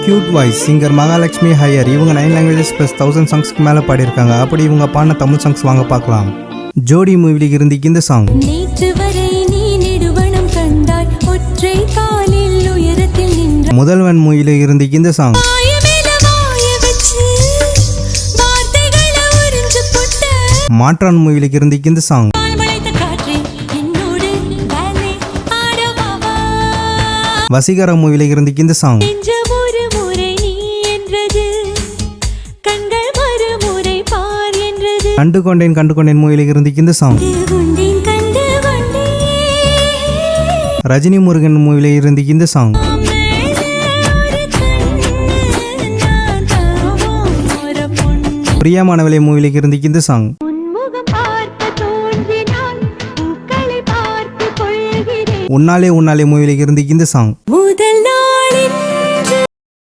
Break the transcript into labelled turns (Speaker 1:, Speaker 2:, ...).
Speaker 1: Cute voice singer Mahalakshmi higher. இவங்க 9 languages plus 1000 சாங்ஸ்க்கு மேலே பாடியிருக்காங்க. அப்படி இவங்க பாடின தமிழ் சாங்ஸ் வாங்க பார்க்கலாம். ஜோடி மூவில இருந்து இந்த சாங். முதல்வன் மூவில இருந்து இந்த சாங். மாற்றான் மூவில இருந்து இந்த சாங். வசீகரா மூவில இருந்து இந்த சாங். கண்டு கொண்டேன் மூவில இருந்து இந்த சாங். ரஜினி முருகன் மூவில இருந்து இந்த சாங். பிரியமானவளே மூவில இருந்து இந்த சாங். உன்னாலே மூவில இருந்து இந்த சாங்.